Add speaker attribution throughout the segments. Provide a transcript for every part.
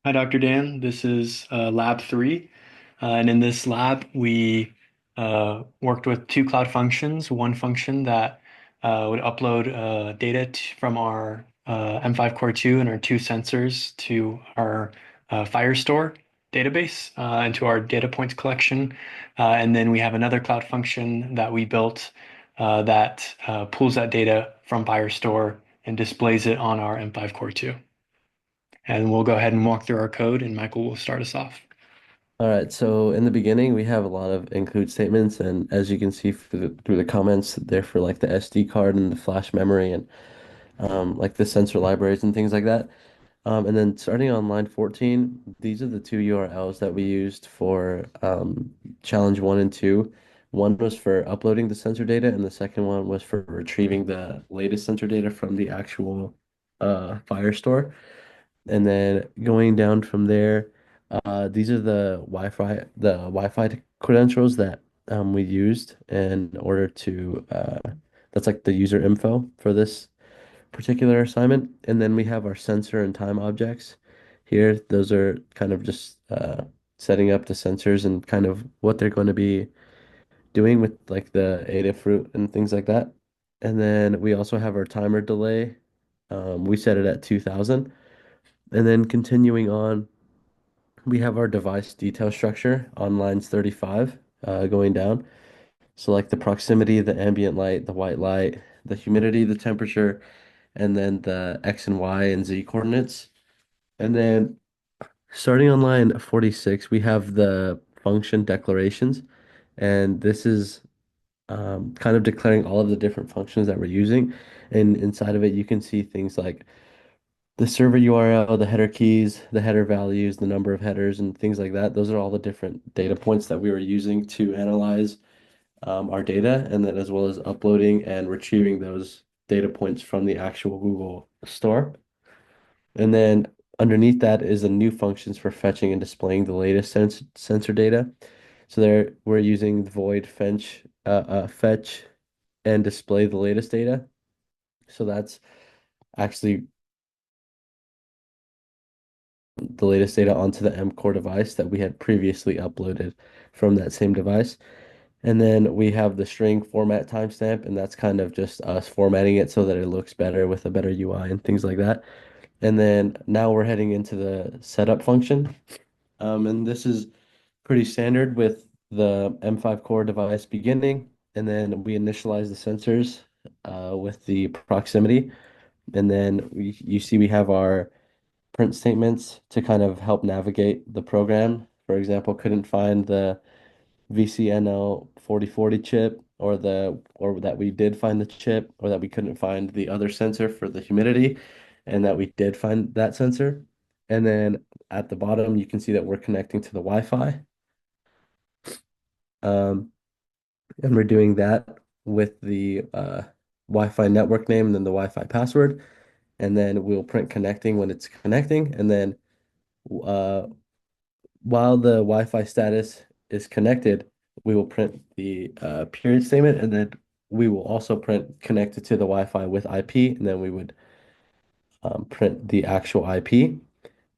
Speaker 1: Hi, Dr. Dan. This is Lab 3. And in this lab, we worked with two cloud functions. One function that would upload data from our M5 Core 2 and our two sensors to our Firestore database into our data points collection. And then we have another cloud function that we built that pulls that data from Firestore and displays it on our M5 Core 2. And we'll go ahead and walk through our code, and Michael will start us off.
Speaker 2: All right, so in the beginning, we have a lot of include statements, and as you can see through the comments, they're for like the SD card and the flash memory and like the sensor libraries and things like that. And then starting on line 14, these are the two URLs that we used for challenge one and two. One was for uploading the sensor data, and the second one was for retrieving the latest sensor data from the actual Firestore. And then going down from there, these are the Wi-Fi credentials that we used in order to that's like the user info for this particular assignment. And then we have our sensor and time objects here. Those are kind of just setting up the sensors and kind of what they're going to be doing with like the Adafruit and things like that. And then we also have our timer delay. We set it at 2000. And then continuing on, we have our device detail structure on lines 35 going down. So like the proximity, the ambient light, the white light, the humidity, the temperature, and then the X and Y and Z coordinates. And then starting on line 46, we have the function declarations. And this is kind of declaring all of the different functions that we're using. And inside of it, you can see things like the server URL, the header keys, the header values, the number of headers, and things like that. Those are all the different data points that we were using to analyze our data, and then as well as uploading and retrieving those data points from the actual Google store. And then underneath that is the new functions for fetching and displaying the latest sensor data. So there we're using void fetch and display the latest data. So that's actually the latest data onto the M-Core device that we had previously uploaded from that same device. And then we have the string format timestamp, and that's kind of just us formatting it so that it looks better with a better UI and things like that. And then now we're heading into the setup function. And this is pretty standard with the M5 core device beginning, and then we initialize the sensors with the proximity. And then you see we have our print statements to kind of help navigate the program. For example, couldn't find the VCNL 4040 chip or that we did find the chip or that we couldn't find the other sensor for the humidity and that we did find that sensor. And then at the bottom, you can see that we're connecting to the Wi-Fi. Um, and we're doing that with the Wi-Fi network name and then the Wi-Fi password. And then we'll print connecting when it's connecting. And then uh, while the Wi-Fi status is connected, we will print the period statement, and then we will also print connected to the Wi-Fi with IP, and then we would print the actual IP.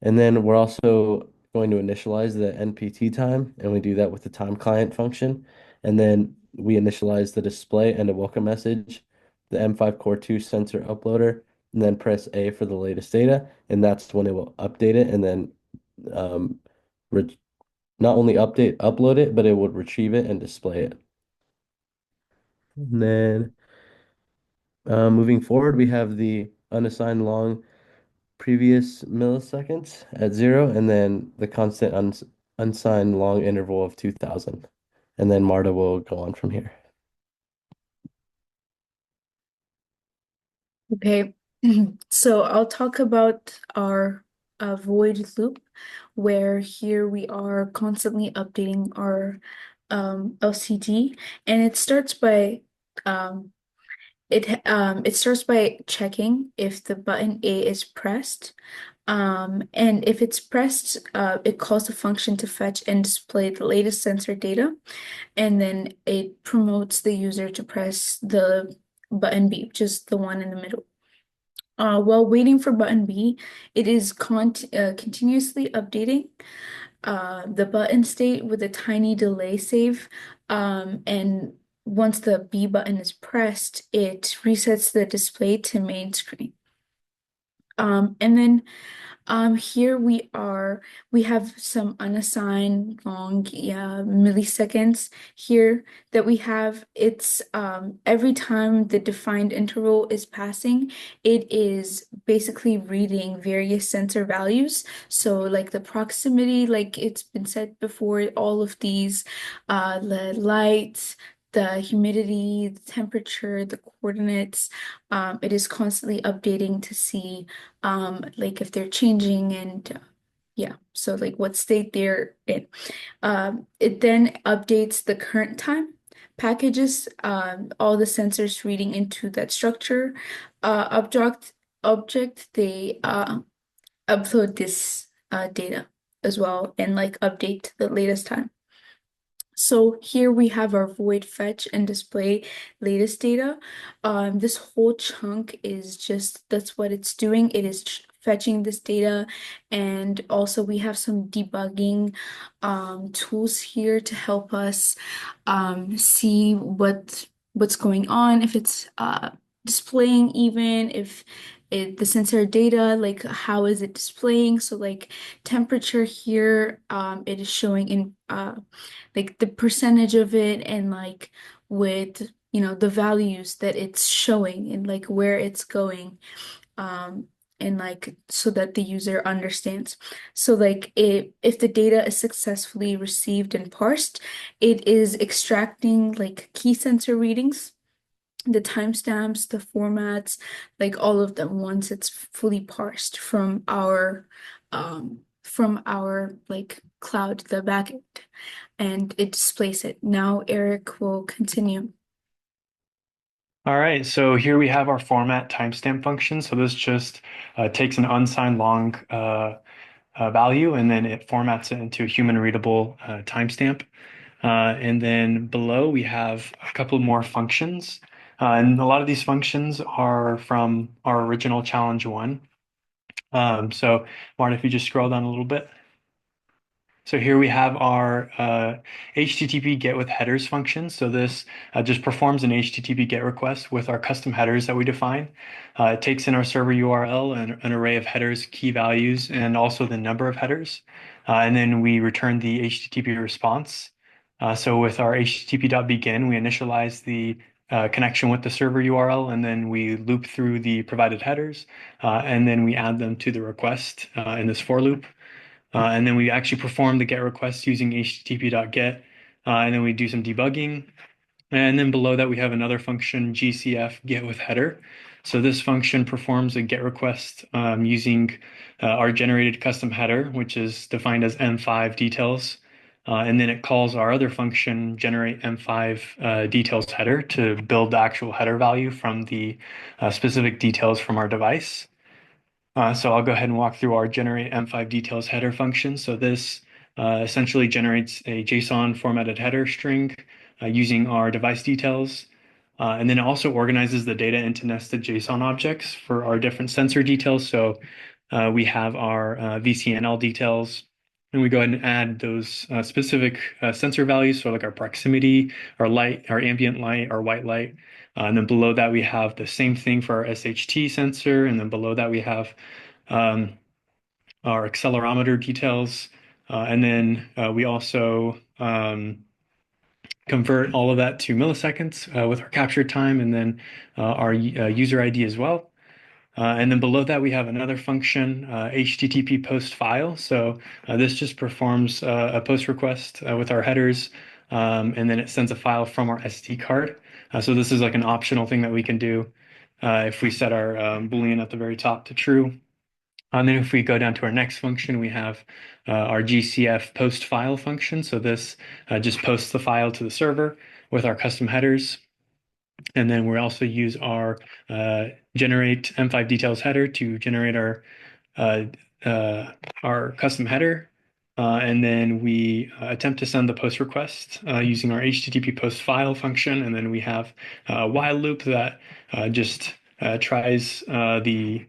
Speaker 2: And then we're also going to initialize the NPT time, and we do that with the time client function. And then we initialize the display and a welcome message, the M5 Core 2 sensor uploader, and then press A for the latest data, and that's when it will update it, and then um, re not only upload it, but it would retrieve it and display it. And then moving forward, we have the unassigned long previous milliseconds at 0, and then the constant unsigned long interval of 2000. And then Marta will go on from here.
Speaker 3: Okay, so I'll talk about our void loop, where here we are constantly updating our LCD, and um, it starts by checking if the button A is pressed. And if it's pressed, it calls the function to fetch and display the latest sensor data, and then it promotes the user to press the button B, which is the one in the middle. While waiting for button B, it is continuously updating the button state with a tiny delay save. And once the B button is pressed, it resets the display to main screen. And then here we have some unassigned long, milliseconds here that we have. It's every time the defined interval is passing, it is basically reading various sensor values. So like the proximity, like it's been said before, all of these, the light, the humidity, the temperature, the coordinates, it is constantly updating to see like if they're changing and yeah, so like what state they're in. It then updates the current time packages, all the sensors reading into that structure object they upload this data as well and like update the latest time. So here we have our void fetch and display latest data. This whole chunk is just, that's what it's doing. It is fetching this data. And also we have some debugging tools here to help us see what's going on, if it's displaying even, if the sensor data, like how is it displaying? So like temperature here, it is showing in like the percentage of it and like with the values that it's showing and like where it's going and like so that the user understands. So like if the data is successfully received and parsed, it is extracting like key sensor readings, the timestamps, the formats, like all of them once it's fully parsed from our like cloud, the backend, and it displays it. Now Eric will continue.
Speaker 1: All right, so here we have our format timestamp function. So this just takes an unsigned long value and then it formats it into a human readable timestamp. And then below we have a couple more functions. And a lot of these functions are from our original challenge one. So Marta, if you just scroll down a little bit. So here we have our HTTP get with headers function. So this just performs an HTTP get request with our custom headers that we define. It takes in our server URL and an array of headers, key values, and also the number of headers. And then we return the HTTP response. So with our http.begin, we initialize the connection with the server URL, and then we loop through the provided headers, and then we add them to the request in this for loop. And then we actually perform the get request using http.get, and then we do some debugging. And then below that, we have another function, GCF get with header. So this function performs a get request using our generated custom header, which is defined as M5 details. And then it calls our other function, generate M5 details header, to build the actual header value from the specific details from our device. So I'll go ahead and walk through our generate M5 details header function. So this essentially generates a JSON formatted header string using our device details. And then it also organizes the data into nested JSON objects for our different sensor details. So we have our VCNL details, and we go ahead and add those specific sensor values. So like our proximity, our light, our ambient light, our white light. And then below that, we have the same thing for our SHT sensor. And then below that, we have our accelerometer details. And then we also convert all of that to milliseconds with our capture time and then our user ID as well. And then below that, we have another function, HTTP post file. So this just performs a post request with our headers, and then it sends a file from our SD card. So this is like an optional thing that we can do if we set our Boolean at the very top to true. And then if we go down to our next function, we have our GCF post file function. So this just posts the file to the server with our custom headers. And then we also use our generate M5 details header to generate our custom header. And then we attempt to send the post request using our HTTP post file function. And then we have a while loop that just tries the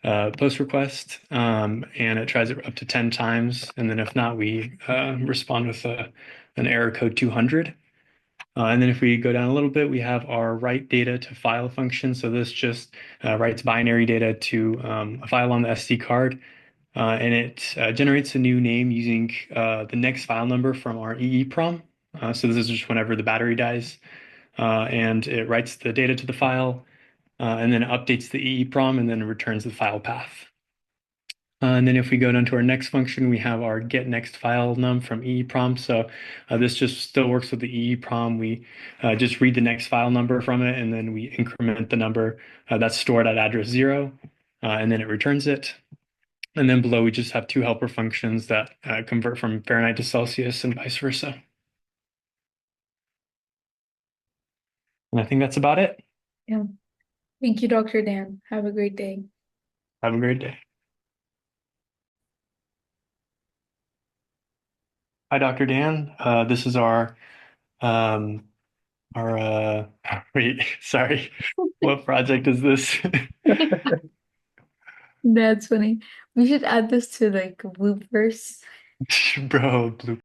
Speaker 1: post request, and it tries it up to 10 times. And then if not, we respond with an error code 200. And then if we go down a little bit, we have our write data to file function. So this just writes binary data to a file on the SD card. And it generates a new name using the next file number from our EEPROM. So this is just whenever the battery dies. And it writes the data to the file, and then it updates the EEPROM, and then returns the file path. And then if we go down to our next function, we have our get next file num from EEPROM. So this just still works with the EEPROM. We just read the next file number from it, and then we increment the number that's stored at address 0, and then it returns it. And then below, we just have two helper functions that convert from Fahrenheit to Celsius and vice versa. And I think that's about it.
Speaker 3: Yeah. Thank you, Dr. Dan. Have a great day.
Speaker 1: Have a great day. Hi, Dr. Dan. This is our wait, sorry. What project is this?
Speaker 3: That's funny. We should add this to like bloopers.
Speaker 1: Bro, blue